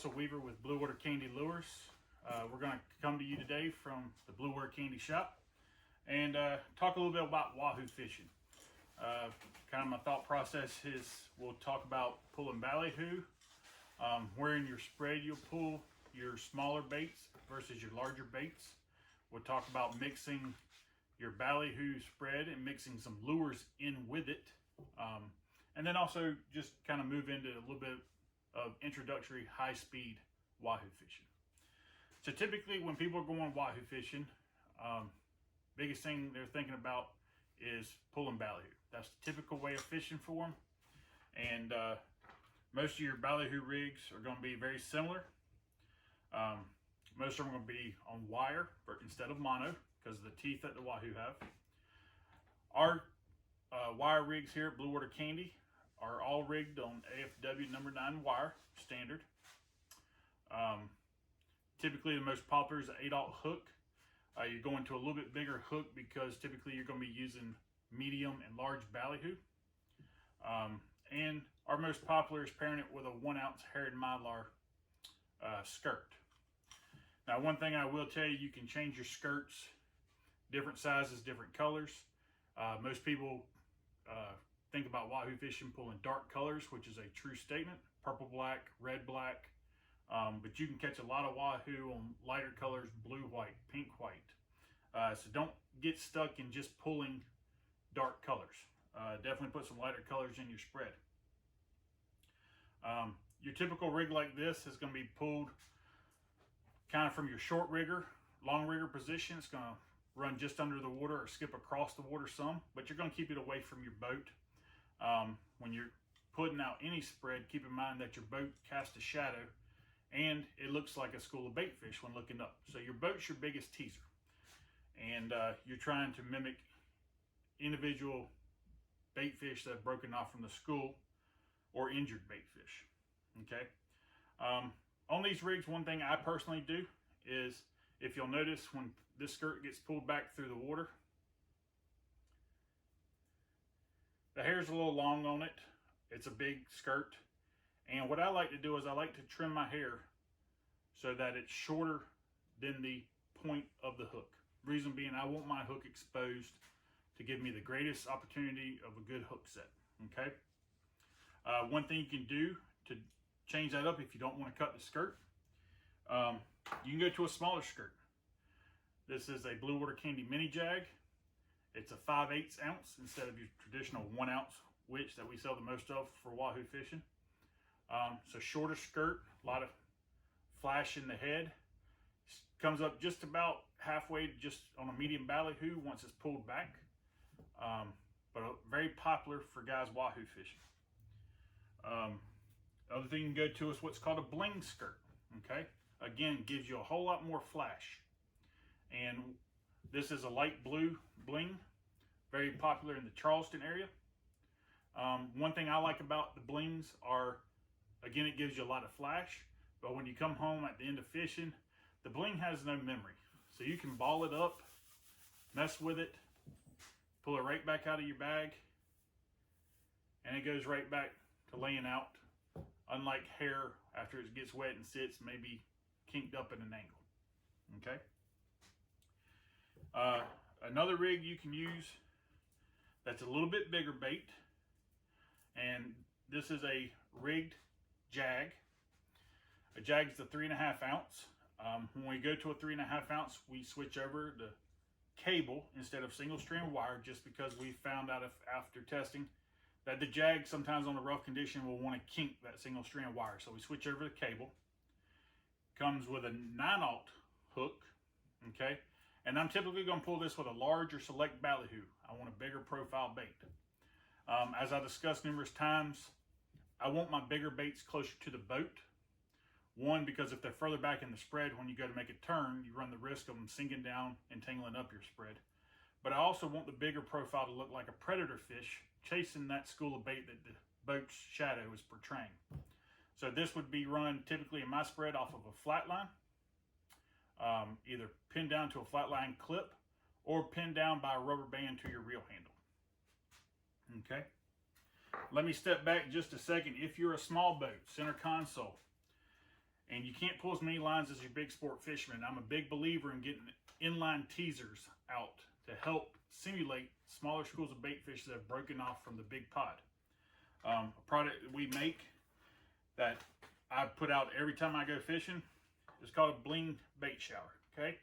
Russell Weaver with Blue Water Candy Lures. We're going to come to you today from the Blue Water Candy shop and talk a little bit about Wahoo fishing. Kind of my thought process is we'll talk about pulling ballyhoo, where in your spread you'll pull your smaller baits versus your larger baits. We'll talk about mixing your ballyhoo spread and mixing some lures in with it. And then also just kind of move into a little bit of introductory high-speed wahoo fishing. So typically when people are going wahoo fishing, biggest thing they're thinking about is pulling ballyhoo. That's the typical way of fishing for them. And most of your ballyhoo rigs are going to be very similar. Most of them are going to be on wire instead of mono because of the teeth that the wahoo have. Our wire rigs here at Blue Water Candy are all rigged on AFW number 9 wire standard. Typically the most popular is an 8/0 hook. You're going to a little bit bigger hook because typically you're going to be using medium and large ballyhoo. And our most popular is pairing it with a 1-ounce Herod Mylar skirt. Now, one thing I will tell you, you can change your skirts, different sizes, different colors. Most people think about wahoo fishing pulling dark colors, which is a true statement: purple, black, red, black. But you can catch a lot of wahoo on lighter colors: blue, white, pink, white. So don't get stuck in just pulling dark colors. Definitely put some lighter colors in your spread. Your typical rig like this is going to be pulled kind of from your short rigger, long rigger position. It's going to run just under the water or skip across the water some, but you're going to keep it away from your boat. When you're putting out any spread, keep in mind that your boat casts a shadow and it looks like a school of bait fish when looking up. So your boat's your biggest teaser, and you're trying to mimic individual bait fish that have broken off from the school or injured bait fish. Okay. On these rigs, one thing I personally do is, if you'll notice, when this skirt gets pulled back through the water, the hair's a little long on it. It's a big skirt. And what I like to do is I like to trim my hair so that it's shorter than the point of the hook. Reason being, I want my hook exposed to give me the greatest opportunity of a good hook set. Okay. One thing you can do to change that up if you don't want to cut the skirt, you can go to a smaller skirt. This is a Blue Water Candy mini jag. It's a 5/8 ounce instead of your traditional 1-ounce witch that we sell the most of for wahoo fishing. So shorter skirt, a lot of flash in the head. Comes up just about halfway, just on a medium ballyhoo once it's pulled back. But very popular for guys wahoo fishing. Other thing you can go to is what's called a bling skirt. Okay, again, gives you a whole lot more flash. And this is a light blue bling, very popular in the Charleston area. One thing I like about the blings are, again, it gives you a lot of flash, but when you come home at the end of fishing, the bling has no memory. So you can ball it up, mess with it, pull it right back out of your bag, and it goes right back to laying out. Unlike hair, after it gets wet and sits, maybe kinked up at an angle. Okay. Another rig you can use that's a little bit bigger bait, and this is a rigged jag. A jag is a 3.5 ounce. When we go to a 3.5 ounce, we switch over to cable instead of single strand wire, just because we found out after testing that the jag sometimes on a rough condition will want to kink that single strand wire. So we switch over to cable. Comes with a 9/0 hook. Okay. And I'm typically going to pull this with a large or select ballyhoo. I want a bigger profile bait. As I discussed numerous times, I want my bigger baits closer to the boat. One, because if they're further back in the spread, when you go to make a turn, you run the risk of them sinking down and tangling up your spread. But I also want the bigger profile to look like a predator fish chasing that school of bait that the boat's shadow is portraying. So this would be run typically in my spread off of a flat line, either pinned down to a flat line clip or pinned down by a rubber band to your reel handle. Okay. Let me step back just a second. If you're a small boat, center console, And you can't pull as many lines as your big sport fisherman. I'm a big believer in getting inline teasers out to help simulate smaller schools of bait fish that have broken off from the big pod. A product that we make that I put out every time I go fishing is called a bling bait shower, okay?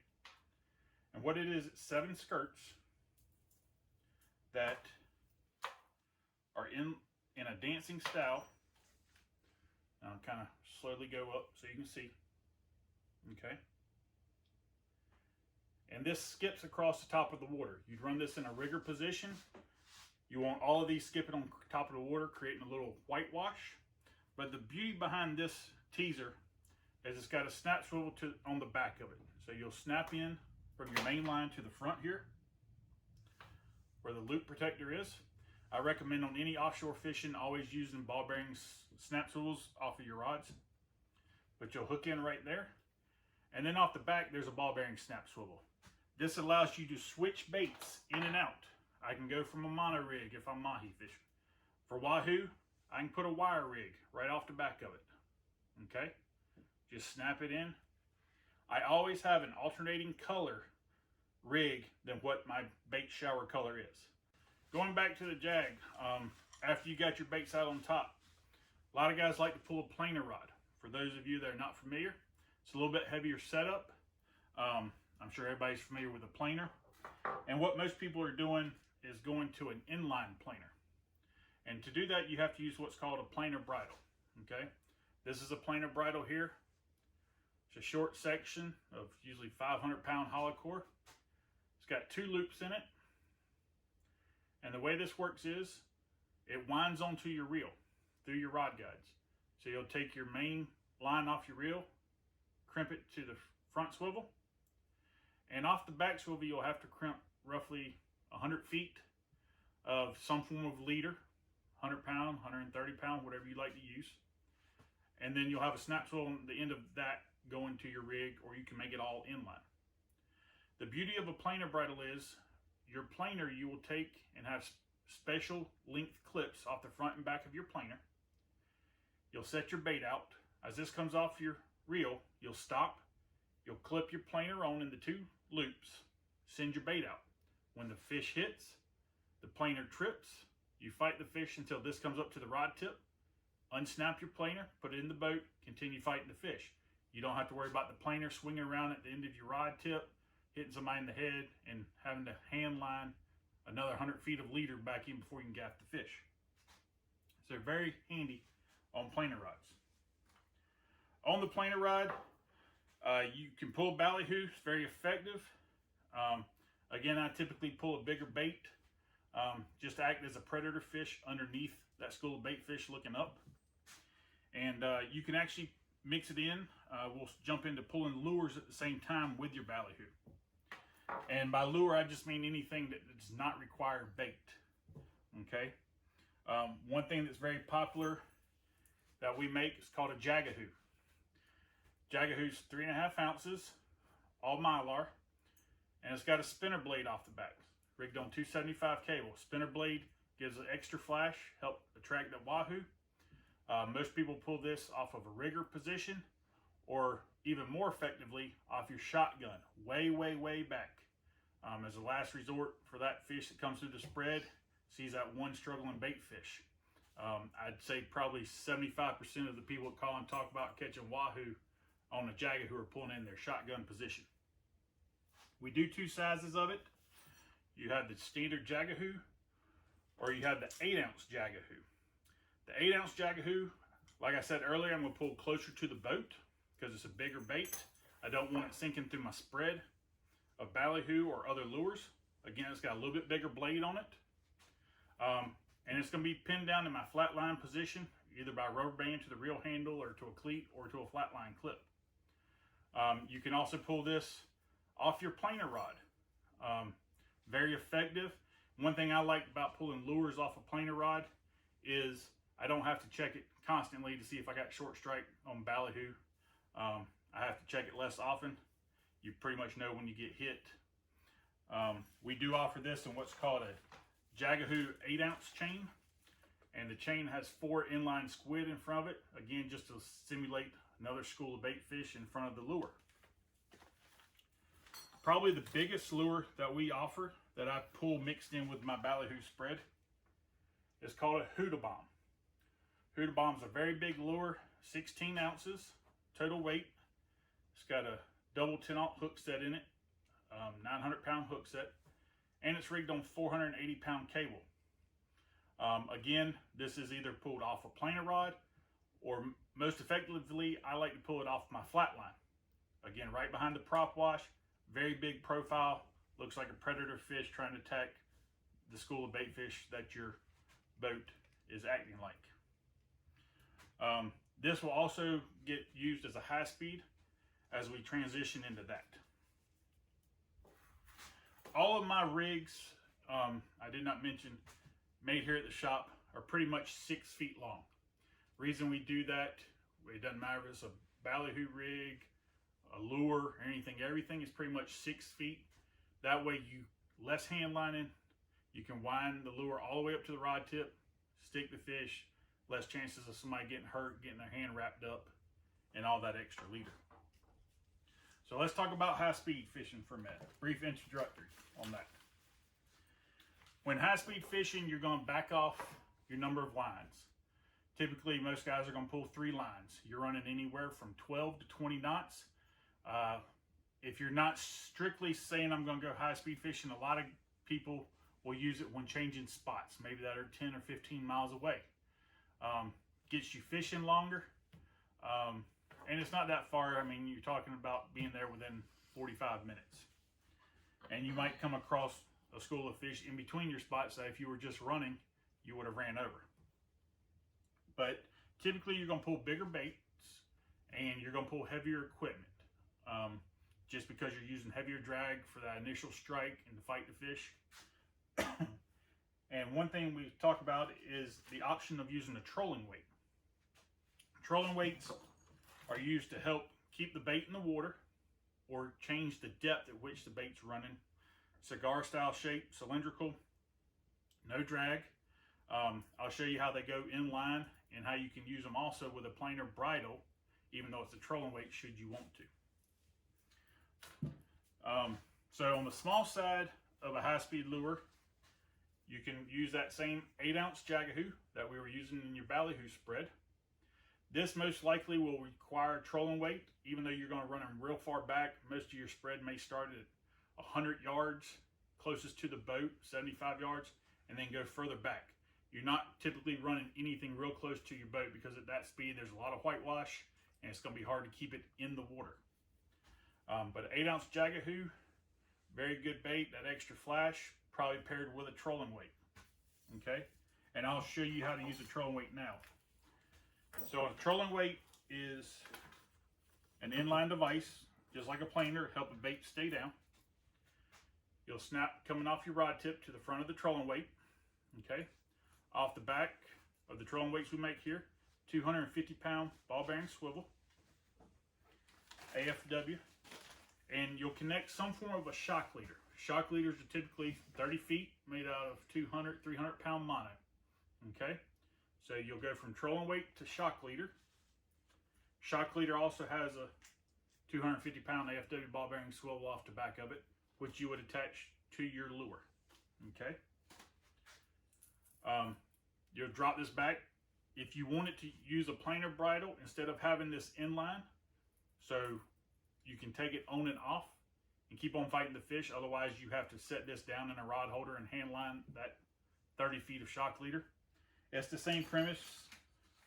And what it is, it's 7 skirts that are in a dancing style. Now I'll kind of slowly go up so you can see, okay? And this skips across the top of the water. You'd run this in a rigger position. You want all of these skipping on top of the water, creating a little whitewash. But the beauty behind this teaser is it's got a snap swivel on the back of it. So you'll snap in from your main line to the front here, where the loop protector is. I recommend on any offshore fishing, always using ball bearing snap swivels off of your rods. But you'll hook in right there. And then off the back, there's a ball bearing snap swivel. This allows you to switch baits in and out. I can go from a mono rig if I'm mahi fishing. For Wahoo, I can put a wire rig right off the back of it. Okay? Just snap it in. I always have an alternating color rig than what my bait shower color is. Going back to the jag, after you got your baits out on top, a lot of guys like to pull a planer rod. For those of you that are not familiar, it's a little bit heavier setup. I'm sure everybody's familiar with a planer. And what most people are doing is going to an inline planer. And to do that, you have to use what's called a planer bridle. Okay? This is a planer bridle here. It's a short section of usually 500-pound hollow core. It's got 2 loops in it. And the way this works is it winds onto your reel through your rod guides. So you'll take your main line off your reel, crimp it to the front swivel, and off the back swivel you'll have to crimp roughly 100 feet of some form of leader, 100 pound, 130 pound, whatever you like to use. And then you'll have a snap swivel on the end of that going to your rig, or you can make it all inline. The beauty of a planer bridle is your planer you will take and have special length clips off the front and back of your planer. You'll set your bait out. As this comes off your reel, you'll stop. You'll clip your planer on in the 2 loops, send your bait out. When the fish hits, the planer trips. You fight the fish until this comes up to the rod tip. Unsnap your planer, put it in the boat, continue fighting the fish. You don't have to worry about the planer swinging around at the end of your rod tip, hitting somebody in the head, and having to hand line another 100 feet of leader back in before you can gaff the fish. So they're very handy on planer rods. On the planer rod, you can pull ballyhoo. It's very effective. Again, I typically pull a bigger bait just to act as a predator fish underneath that school of bait fish looking up. And you can actually mix it in. We'll jump into pulling lures at the same time with your ballyhoo. And by lure, I just mean anything that does not require bait. Okay. One thing that's very popular that we make is called a jagahoo. Jagahoo's 3.5 ounces, all mylar, and it's got a spinner blade off the back, rigged on 275 cable. Spinner blade gives an extra flash, help attract that wahoo. Most people pull this off of a rigger position, or even more effectively off your shotgun, way, way, way back. As a last resort for that fish that comes through the spread, sees that one struggling bait fish. I'd say probably 75% of the people that call and talk about catching wahoo on a jagahoo are pulling in their shotgun position. We do 2 sizes of it. You have the standard jagahoo, or you have the 8-ounce jagahoo. The 8-ounce jagahoo, like I said earlier, I'm going to pull closer to the boat because it's a bigger bait. I don't want it sinking through my spread of ballyhoo or other lures. Again, it's got a little bit bigger blade on it. And it's going to be pinned down in my flat line position, either by rubber band to the reel handle or to a cleat or to a flat line clip. You can also pull this off your planer rod. Very effective. One thing I like about pulling lures off a planer rod is I don't have to check it constantly to see if I got short strike on ballyhoo. I have to check it less often. You pretty much know when you get hit. We do offer this in what's called a jagahoo 8-ounce chain, and the chain has 4 inline squid in front of it, again just to simulate another school of bait fish in front of the lure. Probably the biggest lure that we offer that I pull mixed in with my ballyhoo spread is called a Wahoo bomb. Wahoo bomb's a very big lure, 16 ounces total weight. It's got a double 10-aught hook set in it, 900-pound hook set, and it's rigged on 480-pound cable. Again, this is either pulled off a planer rod, or most effectively, I like to pull it off my flat line. Again, right behind the prop wash, very big profile, looks like a predator fish trying to attack the school of bait fish that your boat is acting like. This will also get used as a high speed as we transition into that. All of my rigs, I did not mention, made here at the shop, are pretty much 6 feet long. Reason we do that, it doesn't matter if it's a ballyhoo rig, a lure, or anything. Everything is pretty much 6 feet. That way you less hand lining, you can wind the lure all the way up to the rod tip, stick the fish, less chances of somebody getting hurt, getting their hand wrapped up, and all that extra leader. So let's talk about high speed fishing for a minute. Brief introductory on that. When high speed fishing, you're going to back off your number of lines. Typically, most guys are going to pull 3 lines. You're running anywhere from 12 to 20 knots. If you're not strictly saying I'm going to go high speed fishing, a lot of people will use it when changing spots, maybe that are 10 or 15 miles away. Gets you fishing longer, and it's not that far. I mean, you're talking about being there within 45 minutes. And you might come across a school of fish in between your spots that if you were just running, you would have ran over. But typically you're going to pull bigger baits and you're going to pull heavier equipment. Just because you're using heavier drag for that initial strike and to fight the fish. And one thing we talk about is the option of using a trolling weight. Trolling weights are used to help keep the bait in the water or change the depth at which the bait's running. Cigar style shape, cylindrical, no drag. I'll show you how they go in line and how you can use them also with a planer bridle, even though it's a trolling weight should you want to. So on the small side of a high-speed lure, you can use that same 8-ounce Wahoo that we were using in your ballyhoo spread. This most likely will require a trolling weight, even though you're going to run them real far back. Most of your spread may start at 100 yards closest to the boat, 75 yards, and then go further back. You're not typically running anything real close to your boat because at that speed there's a lot of whitewash and it's going to be hard to keep it in the water. But 8-ounce Wahoo, very good bait. That extra flash, probably paired with a trolling weight. Okay, and I'll show you how to use a trolling weight now. So a trolling weight is an inline device, just like a planer, to help the bait stay down. You'll snap coming off your rod tip to the front of the trolling weight. Okay, off the back of the trolling weights we make here, 250-pound ball bearing swivel, AFW, and you'll connect some form of a shock leader. Shock leaders are typically 30 feet, made out of 200, 300-pound mono. Okay, so you'll go from trolling weight to shock leader. Shock leader also has a 250-pound AFW ball bearing swivel off the back of it, which you would attach to your lure. Okay, you'll drop this back. If you wanted to use a planer bridle instead of having this inline, so you can take it on and off and keep on fighting the fish. Otherwise, you have to set this down in a rod holder and hand line that 30 feet of shock leader. It's the same premise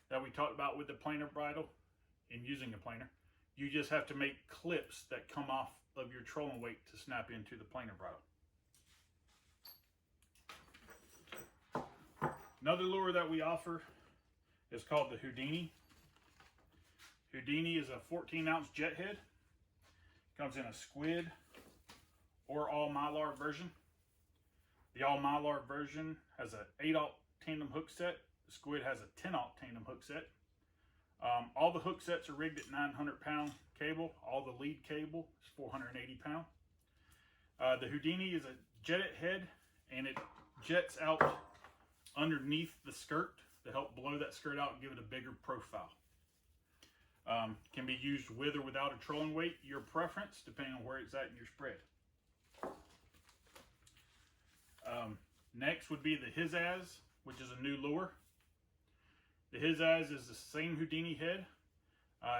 that we talked about with the planer bridle and using a planer. You just have to make clips that come off of your trolling weight to snap into the planer bridle. Another lure that we offer is called the Houdini. Houdini is a 14-ounce jet head. Comes in a squid or all mylar version. The all mylar version has an 8-aught tandem hook set. The squid has a 10-aught tandem hook set. All the hook sets are rigged at 900-pound cable. All the lead cable is 480-pound. The Houdini is a jetted head, and it jets out underneath the skirt to help blow that skirt out and give it a bigger profile. Can be used with or without a trolling weight, your preference, depending on where it's at in your spread. Next would be the Hizaz, which is a new lure. The Hizaz is the same Houdini head.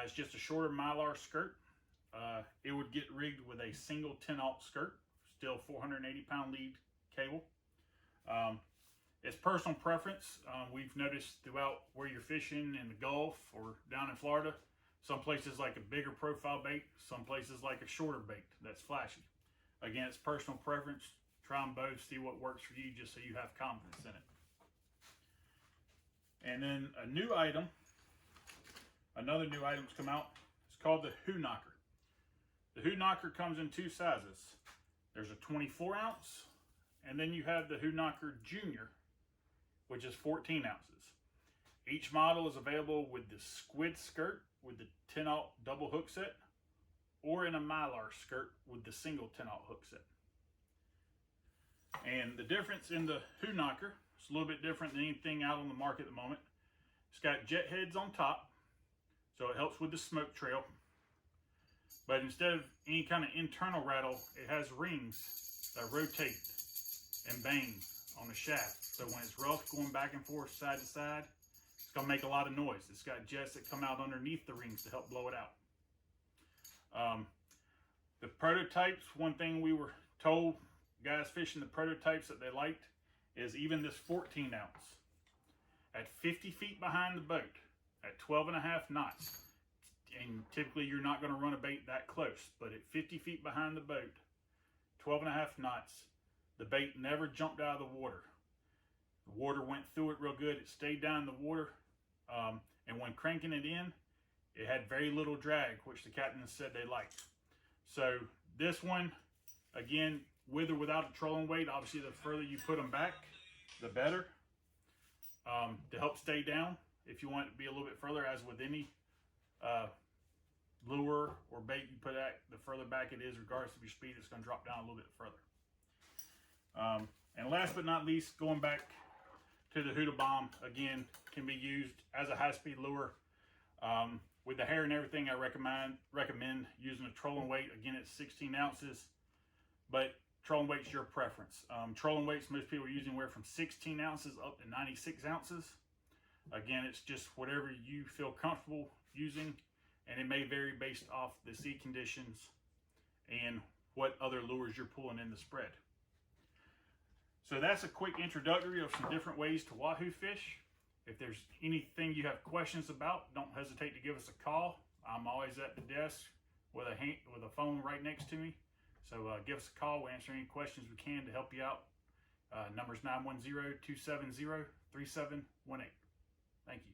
It's just a shorter mylar skirt. It would get rigged with a single 10-aught skirt, still 480-pound lead cable. It's personal preference. We've noticed throughout where you're fishing in the Gulf or down in Florida, some places like a bigger profile bait, some places like a shorter bait that's flashy. Again, it's personal preference. Try them both, see what works for you, just so you have confidence in it. And then another new item's come out. It's called the Wahoo Knocker. The Wahoo Knocker comes in two sizes. There's a 24 ounce, and then you have the Wahoo Knocker Junior, which is 14 ounces. Each model is available with the squid skirt with the 10-aught double hook set, or in a mylar skirt with the single 10-aught hook set. And the difference in the Wahoo Knocker, it's a little bit different than anything out on the market at the moment. It's got jet heads on top, so it helps with the smoke trail. But instead of any kind of internal rattle, it has rings that rotate and bang on the shaft. So when it's rough going back and forth side to side, it's going to make a lot of noise. It's got jets that come out underneath the rings to help blow it out. The prototypes, one thing we were told, guys fishing the prototypes that they liked, is even this 14 ounce at 50 feet behind the boat at 12.5 knots. And typically you're not going to run a bait that close, but at 50 feet behind the boat, 12.5 knots, the bait never jumped out of the water. The water went through it real good. It stayed down in the water. And when cranking it in, it had very little drag, which the captain said they liked. So this one, again, with or without a trolling weight, obviously the further you put them back, the better. To help stay down, if you want it to be a little bit further, as with any lure or bait you put at, the further back it is, regardless of your speed, it's going to drop down a little bit further. And last but not least, going back to the Huda Bomb, again, can be used as a high-speed lure. With the hair and everything, I recommend using a trolling weight. Again, it's 16 ounces, but trolling weight's your preference. Trolling weights, most people are using anywhere from 16 ounces up to 96 ounces. Again, it's just whatever you feel comfortable using, and it may vary based off the sea conditions and what other lures you're pulling in the spread. So that's a quick introductory of some different ways to wahoo fish. If there's anything you have questions about, don't hesitate to give us a call. I'm always at the desk with a phone right next to me. So give us a call. We'll answer any questions we can to help you out. Number's 910-270-3718. Thank you.